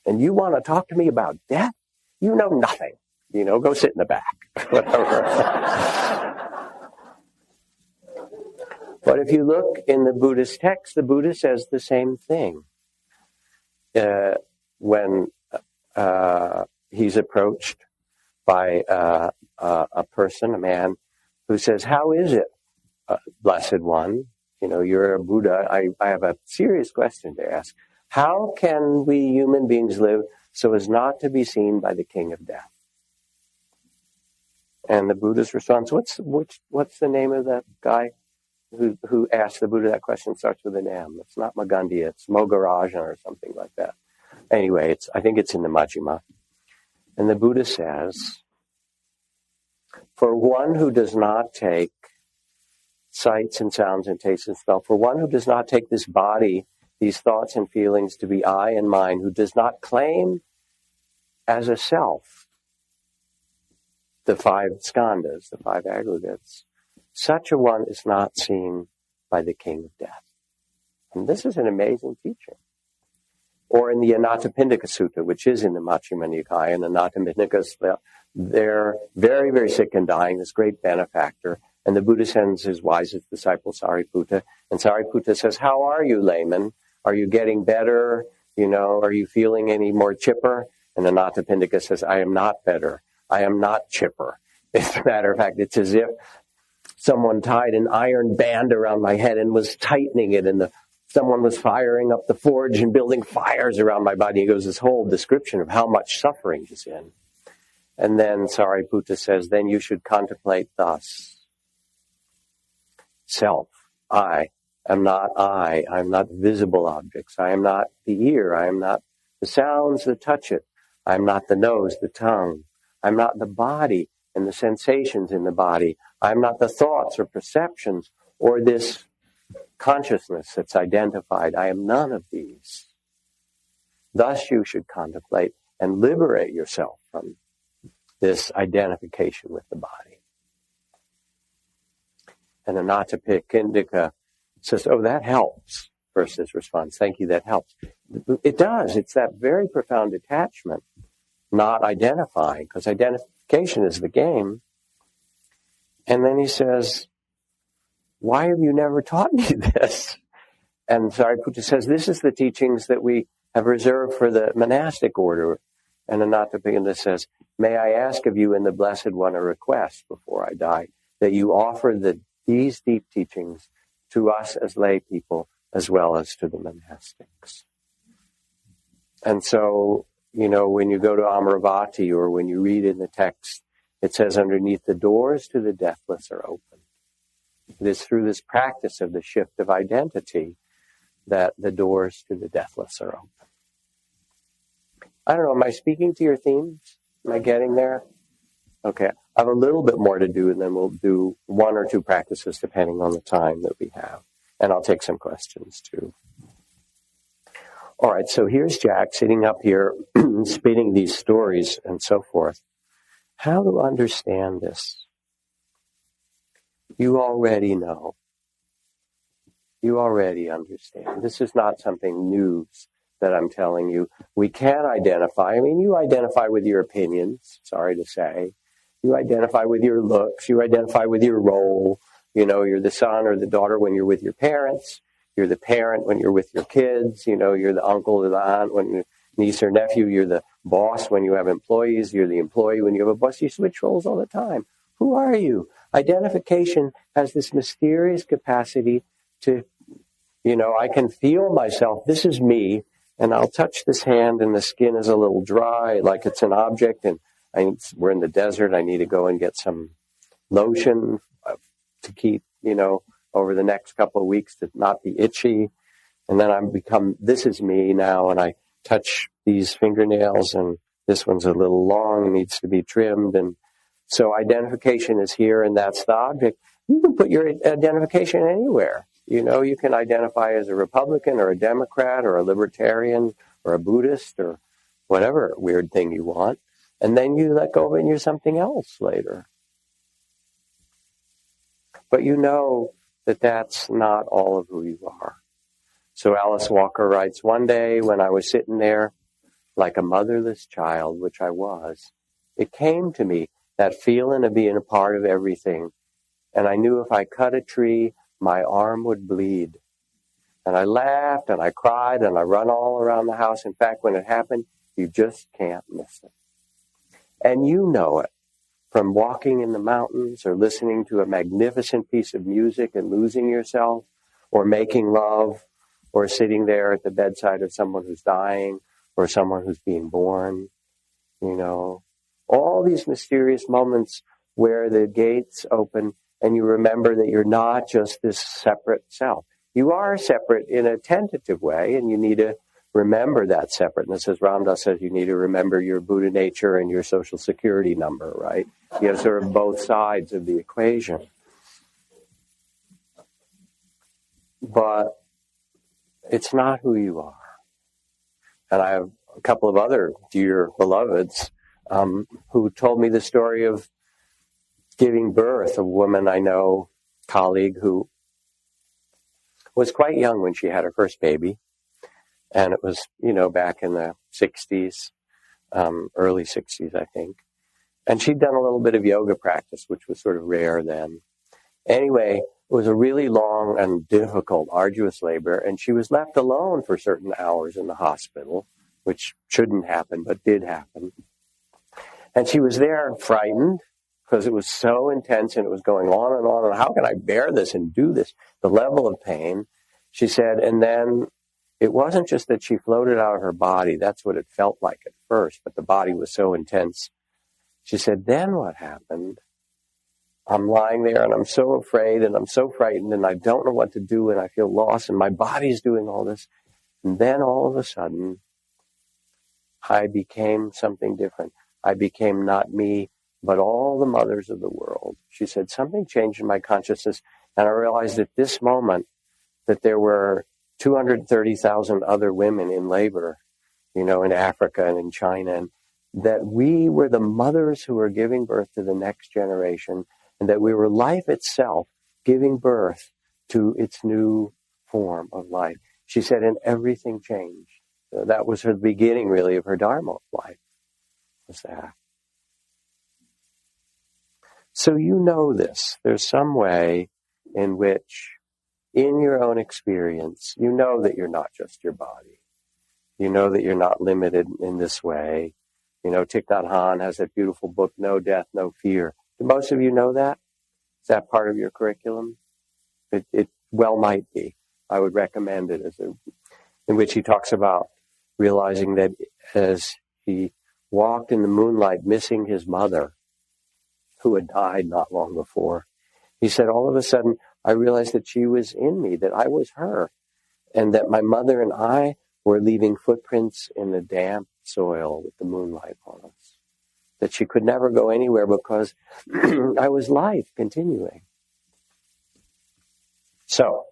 And you want to talk to me about death? You know nothing. Go sit in the back." Whatever. But if you look in the Buddhist text, the Buddha says the same thing. When he's approached by a person, a man, who says, "How is it, Blessed One? You're a Buddha. I have a serious question to ask. How can we human beings live so as not to be seen by the king of death?" And the Buddha's response, what's the name of that guy who asked the Buddha that question? Starts with an M. It's not Magandhya, it's Mogarajan or something like that. Anyway, I think it's in the Majjhima. And the Buddha says, "For one who does not take sights and sounds and tastes and smell, for one who does not take this body, these thoughts and feelings to be I and mine, who does not claim as a self the 5 skandhas, the 5 aggregates, such a one is not seen by the king of death." And this is an amazing teaching. Or in the Anathapindika Sutta, which is in the Majjhima Nikaya, and Anathapindikas, they're very, very sick and dying, this great benefactor. And the Buddha sends his wisest disciple, Sariputta. And Sariputta says, "How are you, layman? Are you getting better? Are you feeling any more chipper?" And Anathapindika says, "I am not better. I am not chipper. As a matter of fact, it's as if someone tied an iron band around my head and was tightening it, and someone was firing up the forge and building fires around my body." He goes, this whole description of how much suffering is in. And then Sariputta says, "Then you should contemplate thus. Self, I am not I. I am not visible objects. I am not the ear. I am not the sounds that touch it. I am not the nose, the tongue. I am not the body and the sensations in the body. I am not the thoughts or perceptions or this consciousness that's identified. I am none of these. Thus you should contemplate and liberate yourself from this identification with the body." And Anathapindika says, "Oh, that helps." First his response, "Thank you, that helps." It does. It's that very profound attachment, not identifying, because identification is the game. And then he says, "Why have you never taught me this?" And Sariputta says, "This is the teachings that we have reserved for the monastic order." And Anathapindika says, "May I ask of you and the Blessed One a request before I die, that you offer the these deep teachings to us as lay people as well as to the monastics. And so, when you go to Amravati or when you read in the text, it says underneath, the doors to the deathless are open. It is through this practice of the shift of identity that the doors to the deathless are open. I don't know, am I speaking to your themes? Am I getting there? Okay, I have a little bit more to do, and then we'll do one or two practices depending on the time that we have. And I'll take some questions too. All right, so here's Jack sitting up here, spinning these stories and so forth. How to understand this? You already know. You already understand. This is not something new that I'm telling you. We can identify. I mean, you identify with your opinions, sorry to say. You identify with your looks. You identify with your role. You're the son or the daughter when you're with your parents. You're the parent when you're with your kids. You're the uncle or the aunt when you're niece or nephew. You're the boss when you have employees. You're the employee when you have a boss. You switch roles all the time. Who are you? Identification has this mysterious capacity to, I can feel myself. This is me. And I'll touch this hand and the skin is a little dry, like it's an object. And we're in the desert. I need to go and get some lotion to keep, over the next couple of weeks to not be itchy. And then this is me now. And I touch these fingernails and this one's a little long, needs to be trimmed. And so identification is here and that's the object. You can put your identification anywhere. You can identify as a Republican or a Democrat or a Libertarian or a Buddhist or whatever weird thing you want. And then you let go of it and you're something else later. But that that's not all of who you are. So Alice Walker writes, one day when I was sitting there like a motherless child, which I was, it came to me, that feeling of being a part of everything. And I knew if I cut a tree, my arm would bleed. And I laughed and I cried and I run all around the house. In fact, when it happened, you just can't miss it. And you know it from walking in the mountains or listening to a magnificent piece of music and losing yourself, or making love, or sitting there at the bedside of someone who's dying or someone who's being born. All these mysterious moments where the gates open and you remember that you're not just this separate self. You are separate in a tentative way, and you need to remember that separateness. As Ram Dass says, you need to remember your Buddha nature and your social security number, right? You have sort of both sides of the equation. But it's not who you are. And I have a couple of other dear beloveds who told me the story of giving birth. A woman I know, colleague, who was quite young when she had her first baby. And it was, back in the 60s, early 60s, I think. And she'd done a little bit of yoga practice, which was sort of rare then. Anyway, it was a really long and difficult, arduous labor, and she was left alone for certain hours in the hospital, which shouldn't happen, but did happen. And she was there frightened because it was so intense and it was going on and on. And how can I bear this and do this? The level of pain, she said, and then it wasn't just that she floated out of her body. That's what it felt like at first, but the body was so intense. She said, then what happened? I'm lying there and I'm so afraid and I'm so frightened and I don't know what to do and I feel lost and my body's doing all this. And then all of a sudden, I became something different. I became not me, but all the mothers of the world. She said, something changed in my consciousness, and I realized at this moment that there were 230,000 other women in labor, in Africa and in China, and that we were the mothers who were giving birth to the next generation, and that we were life itself giving birth to its new form of life. She said, and everything changed. So that was her beginning, really, of her Dharma life, was that. So this. There's some way in which, in your own experience, that you're not just your body. That you're not limited in this way. Thich Nhat Hanh has that beautiful book, No Death, No Fear. Do most of you know that? Is that part of your curriculum? It well might be. I would recommend it, in which he talks about realizing that as he walked in the moonlight missing his mother, who had died not long before, he said, all of a sudden, I realized that she was in me, that I was her, and that my mother and I were leaving footprints in the damp soil with the moonlight on us. That she could never go anywhere because I was life continuing. So,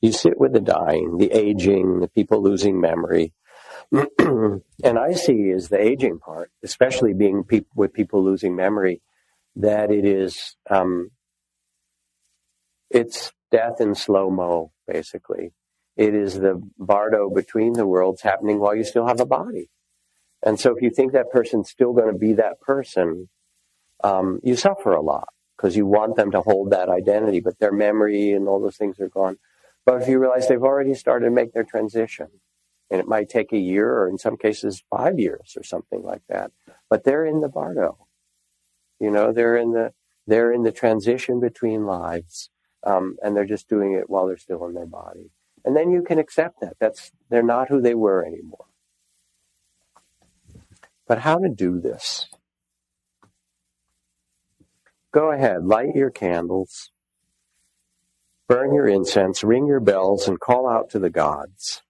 you sit with the dying, the aging, the people losing memory. And I see as the aging part, especially being with people losing memory, that it is, it's death in slow-mo, basically. It is the bardo between the worlds happening while you still have a body. And so if you think that person's still going to be that person, you suffer a lot because you want them to hold that identity, but their memory and all those things are gone. But if you realize they've already started to make their transition, and it might take a year or in some cases 5 years or something like that, but they're in the bardo. You know, they're in the transition between lives, and they're just doing it while they're still in their body. And then you can accept that. They're not who they were anymore. But how to do this? Go ahead, light your candles, burn your incense, ring your bells, and call out to the gods.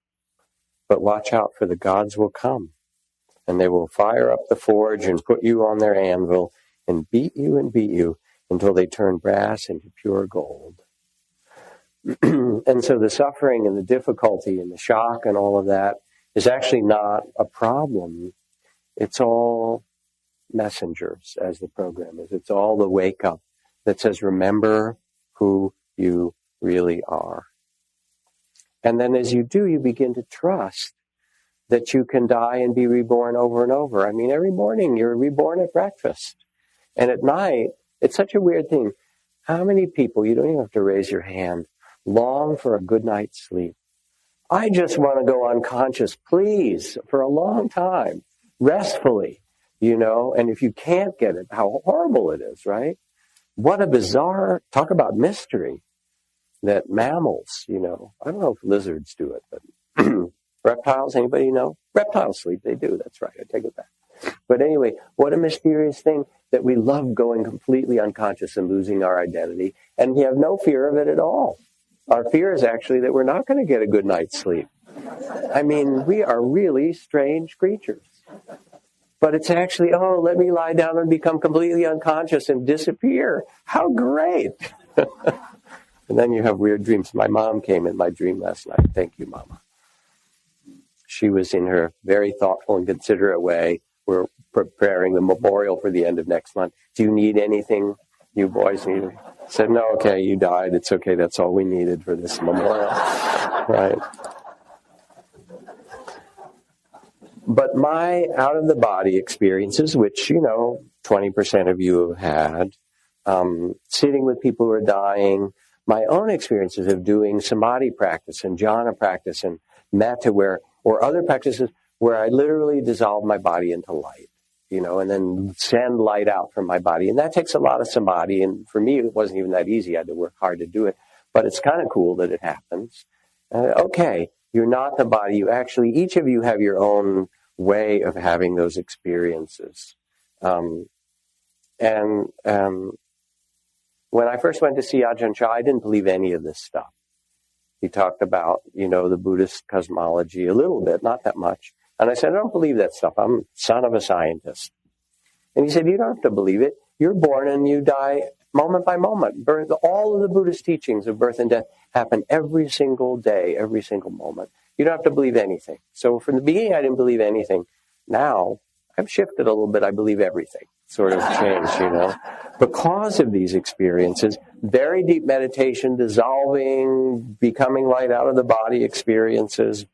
But watch out, for the gods will come, and they will fire up the forge and put you on their anvil and beat you until they turn brass into pure gold. And so the suffering and the difficulty and the shock and all of that is actually not a problem. It's all messengers, as the program is. It's all the wake up that says, remember who you really are. And then as you do, you begin to trust that you can die and be reborn over and over. I mean, every morning you're reborn at breakfast. And at night, it's such a weird thing. How many people, you don't even have to raise your hand, long for a good night's sleep? I just want to go unconscious, please, for a long time, restfully, you know. And if you can't get it, how horrible it is, right? What a bizarre, talk about mystery, that mammals, you know, I don't know if lizards do it, but reptiles, anybody know? Reptiles sleep, they do, that's right, I take it back. But anyway, what a mysterious thing that we love going completely unconscious and losing our identity, and we have no fear of it at all. Our fear is actually that we're not going to get a good night's sleep. I mean, we are really strange creatures. But it's actually, oh, let me lie down and become completely unconscious and disappear. How great! And then you have weird dreams. My mom came in my dream last night. Thank you, Mama. She was in her very thoughtful and considerate way. We're preparing the memorial for the end of next month. Do you need anything? You boys need it? I said, no, okay, you died. It's okay. That's all we needed for this memorial. Right. But my out-of-the-body experiences, which, you know, 20% of you have had, sitting with people who are dying, my own experiences of doing samadhi practice and jhana practice and metta, or other practices where I literally dissolve my body into light, you know, and then send light out from my body. And that takes a lot of samadhi. And for me, it wasn't even that easy. I had to work hard to do it. But it's kind of cool that it happens. Okay, you're not the body. You actually, each of you have your own way of having those experiences. When I first went to see Ajahn Chah, I didn't believe any of this stuff. He talked about, you know, the Buddhist cosmology a little bit, not that much. And I said, I don't believe that stuff. I'm son of a scientist. And he said, you don't have to believe it. You're born and you die moment by moment. All of the Buddhist teachings of birth and death happen every single day, every single moment. You don't have to believe anything. So from the beginning, I didn't believe anything. Now, I've shifted a little bit. I believe everything. Sort of changed, you know. Because of these experiences, very deep meditation, dissolving, becoming light out of the body experiences,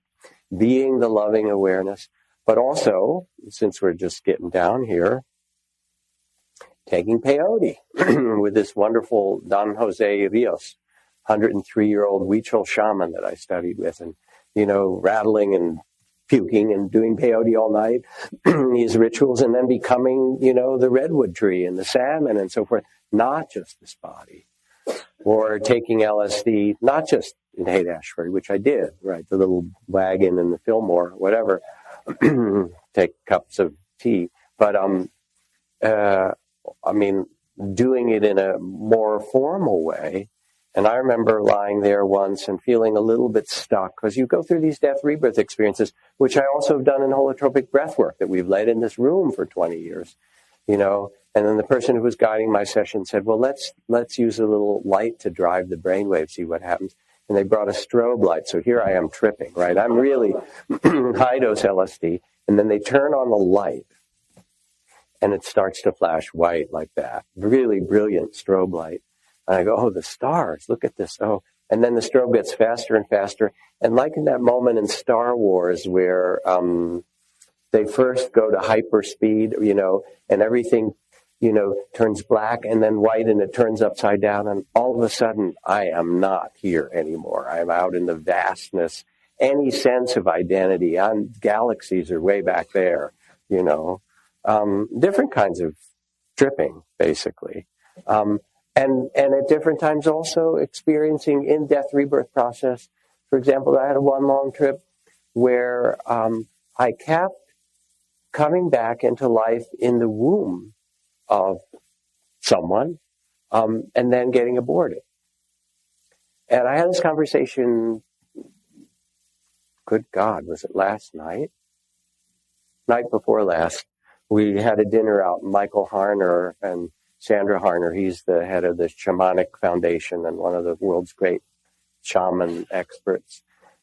being the loving awareness. But also, since we're just getting down here, taking peyote with this wonderful Don Jose Rios, 103-year-old Huichol shaman that I studied with, and, you know, rattling and puking and doing peyote all night, these rituals, and then becoming, you know, the redwood tree and the salmon and so forth. not just this body. Or taking LSD, not just in Haight-Ashbury, which I did, right? The little wagon in the Fillmore, whatever. Take cups of tea. But, doing it in a more formal way. And I remember lying there once and feeling a little bit stuck, because you go through these death rebirth experiences, which I also have done in holotropic breath work that we've led in this room for 20 years, you know. And then the person who was guiding my session said, well, let's use a little light to drive the brainwave, see what happens. And they brought a strobe light. So here I am tripping, right? I'm really high dose LSD. And then they turn on the light and it starts to flash white like that. Really brilliant strobe light. And I go, oh, the stars, look at this. Oh, and then the strobe gets faster and faster. And like in that moment in Star Wars where they first go to hyperspeed, you know, and everything, you know, turns black and then white and it turns upside down. And all of a sudden, I am not here anymore. I'm out in the vastness. Any sense of identity, galaxies are way back there, you know. Different kinds of tripping, basically. And at different times also experiencing in-death rebirth process. For example, I had one long trip where I kept coming back into life in the womb of someone and then getting aborted. And I had this conversation, good God, was it last night? Night before last. We had a dinner out, Michael Harner and Sandra Harner. He's the head of the Shamanic Foundation and one of the world's great shaman experts.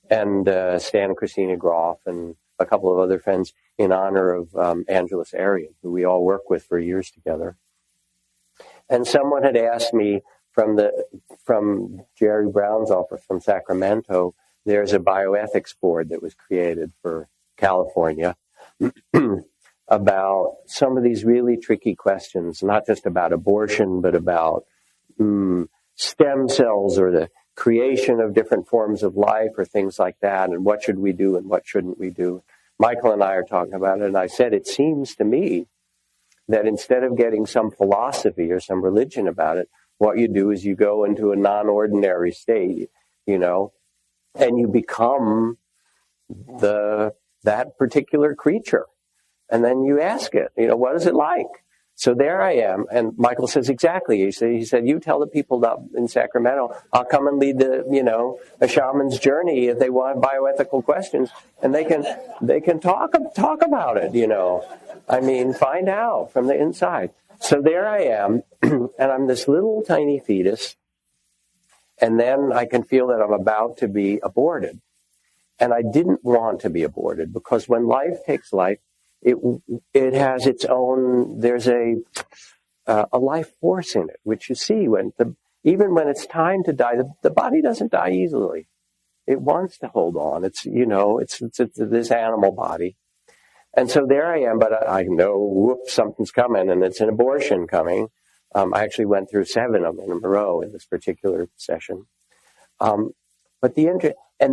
And Stan and Christina Groff and a couple of other friends in honor of Angelus Arian, who we all work with for years together. And someone had asked me from Jerry Brown's office from Sacramento, there's a bioethics board that was created for California about some of these really tricky questions, not just about abortion, but about stem cells or the creation of different forms of life or things like that, and what should we do and what shouldn't we do. Michael and I are talking about it, and I said, it seems to me that instead of getting some philosophy or some religion about it, what you do is you go into a non-ordinary state, you know, and you become that particular creature. And then you ask it, you know, what is it like? So there I am. And Michael says, exactly. He said, you tell the people up in Sacramento, I'll come and lead a shaman's journey if they want bioethical questions. And they can talk about it, you know. I mean, find out from the inside. So there I am, and I'm this little tiny fetus. And then I can feel that I'm about to be aborted. And I didn't want to be aborted because when life takes life, it has its own, there's a life force in it, which you see even when it's time to die, the body doesn't die easily. It wants to hold on. It's this animal body. And so there I am, but I know, whoops, something's coming, and it's an abortion coming. I actually went through 7 of them in a row in this particular session. And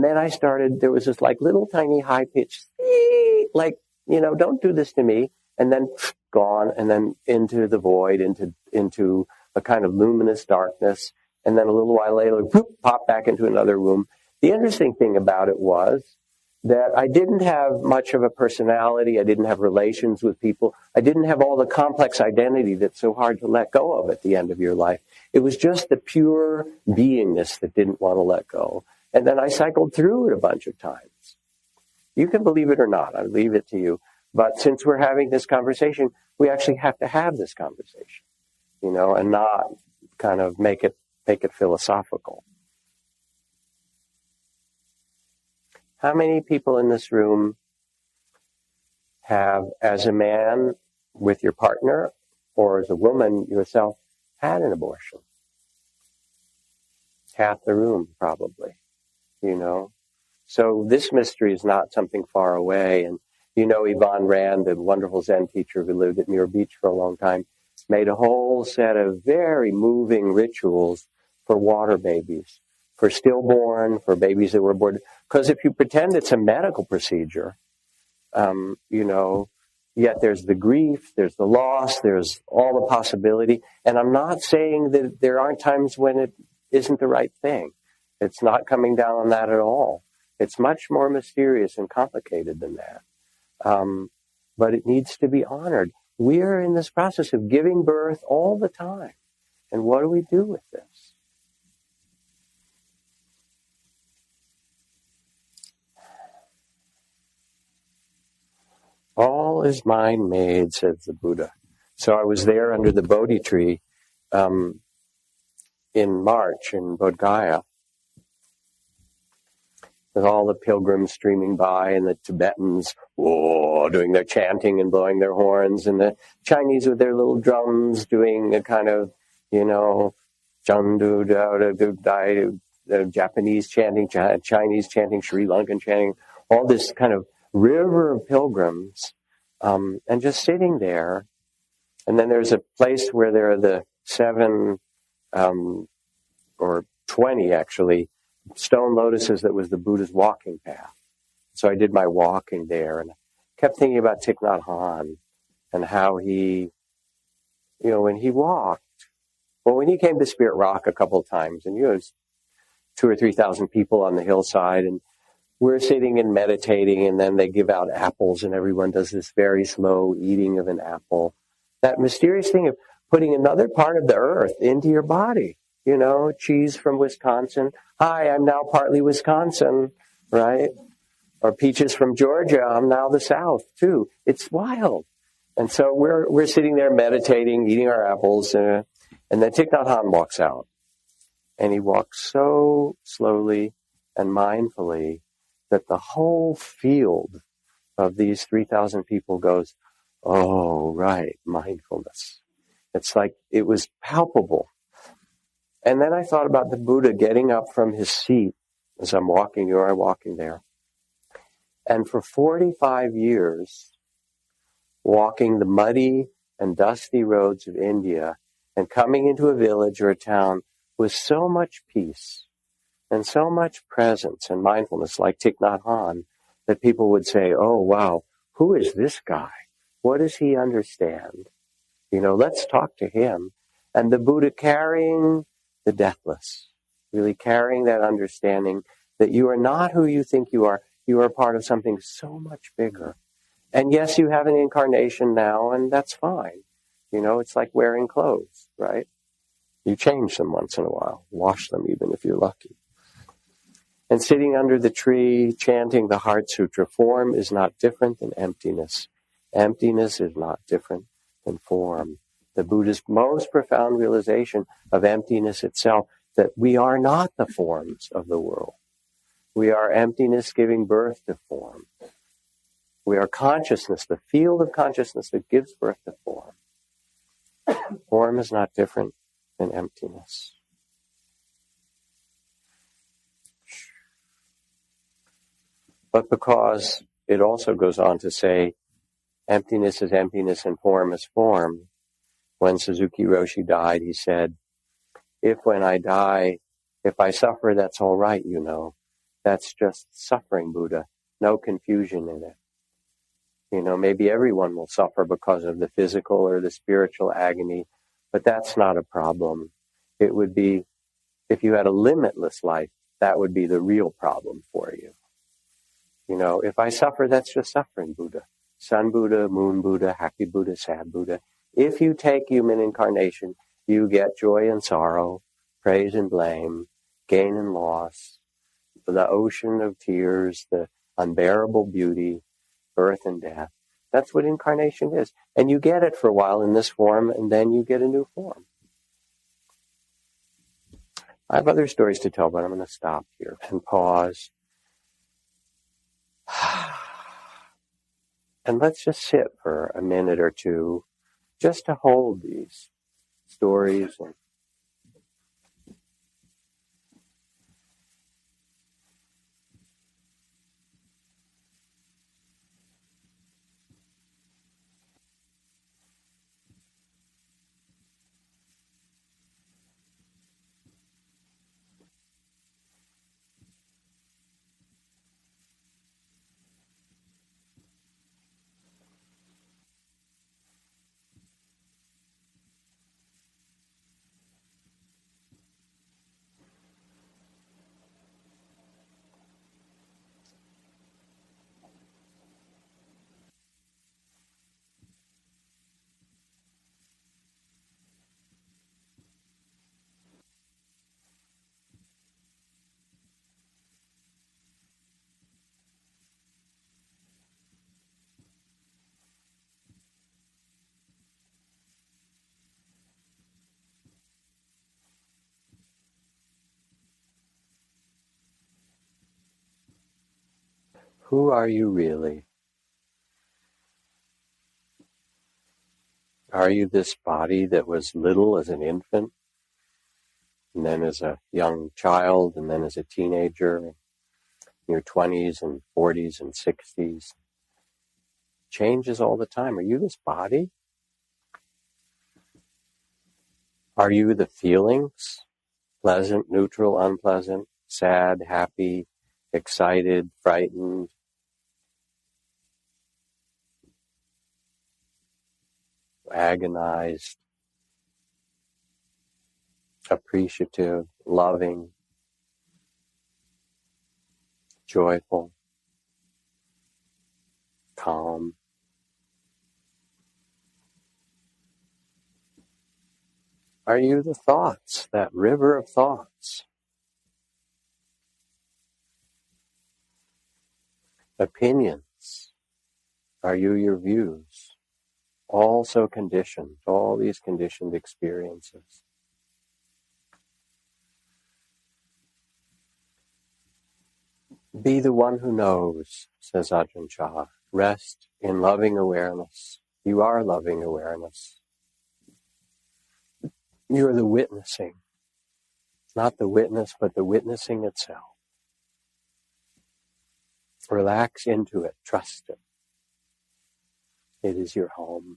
then I started, there was this like little tiny high pitched, like, you know, don't do this to me, and then gone, and then into the void, into a kind of luminous darkness, and then a little while later, pop back into another room. The interesting thing about it was that I didn't have much of a personality, I didn't have relations with people, I didn't have all the complex identity that's so hard to let go of at the end of your life. It was just the pure beingness that didn't want to let go. And then I cycled through it a bunch of times. You can believe it or not. I leave it to you. But since we're having this conversation, we actually have to have this conversation, you know, and not kind of make it philosophical. How many people in this room have, as a man with your partner or as a woman yourself, had an abortion? Half the room, probably, you know. So this mystery is not something far away. And you know, Yvonne Rand, the wonderful Zen teacher who lived at Muir Beach for a long time, made a whole set of very moving rituals for water babies, for stillborn, for babies that were aborted. Because if you pretend it's a medical procedure, you know, yet there's the grief, there's the loss, there's all the possibility. And I'm not saying that there aren't times when it isn't the right thing. It's not coming down on that at all. It's much more mysterious and complicated than that. But it needs to be honored. We are in this process of giving birth all the time. And what do we do with this? All is mind made, says the Buddha. So I was there under the Bodhi tree in March in Bodh Gaya, with all the pilgrims streaming by and the Tibetans doing their chanting and blowing their horns, and the Chinese with their little drums doing a kind of, Chandu, the Japanese chanting, Chinese chanting, Sri Lankan chanting, all this kind of river of pilgrims, and just sitting there. And then there's a place where there are the 7 or 20 actually stone lotuses that was the Buddha's walking path. So I did my walking there, and kept thinking about Thich Nhat Hanh and how he, when he walked, when he came to Spirit Rock a couple of times, and it was 2,000 or 3,000 people on the hillside, and we're sitting and meditating, and then they give out apples, and everyone does this very slow eating of an apple. That mysterious thing of putting another part of the earth into your body. Cheese from Wisconsin. Hi, I'm now partly Wisconsin, right? Or peaches from Georgia. I'm now the South too. It's wild. And so we're sitting there meditating, eating our apples, and then Thich Nhat Hanh walks out, and he walks so slowly and mindfully that the whole field of these 3,000 people goes, oh, right, mindfulness. It's like it was palpable. And then I thought about the Buddha getting up from his seat as I'm walking there. And for 45 years, walking the muddy and dusty roads of India and coming into a village or a town with so much peace and so much presence and mindfulness, like Thich Nhat Hanh, that people would say, oh, wow, who is this guy? What does he understand? Let's talk to him. And the Buddha carrying the deathless, really carrying that understanding that you are not who you think you are. You are part of something so much bigger. And yes, you have an incarnation now, and that's fine. It's like wearing clothes, right? You change them once in a while, wash them even if you're lucky. And sitting under the tree, chanting the Heart Sutra, form is not different than emptiness. Emptiness is not different than form. The Buddha's most profound realization of emptiness itself, that we are not the forms of the world. We are emptiness giving birth to form. We are consciousness, the field of consciousness that gives birth to form. Form is not different than emptiness. But because it also goes on to say, emptiness is emptiness and form is form. When Suzuki Roshi died, he said, if when I die, if I suffer, that's all right, That's just suffering, Buddha. No confusion in it. Maybe everyone will suffer because of the physical or the spiritual agony, but that's not a problem. It would be, if you had a limitless life, that would be the real problem for you. If I suffer, that's just suffering, Buddha. Sun Buddha, Moon Buddha, Happy Buddha, Sad Buddha. If you take human incarnation, you get joy and sorrow, praise and blame, gain and loss, the ocean of tears, the unbearable beauty, birth and death. That's what incarnation is. And you get it for a while in this form, and then you get a new form. I have other stories to tell, but I'm going to stop here and pause. And let's just sit for a minute or two just to hold these stories. Who are you really? Are you this body that was little as an infant, and then as a young child, and then as a teenager, in your 20s and 40s and 60s? Changes all the time. Are you this body? Are you the feelings? Pleasant, neutral, unpleasant, sad, happy, excited, frightened? Agonized, appreciative, loving, joyful, calm? Are you the thoughts, that river of thoughts? Opinions. Are you your views? All so conditioned, all these conditioned experiences. Be the one who knows, says Ajahn Chah. Rest in loving awareness. You are loving awareness. You are the witnessing. Not the witness, but the witnessing itself. Relax into it. Trust it. It is your home.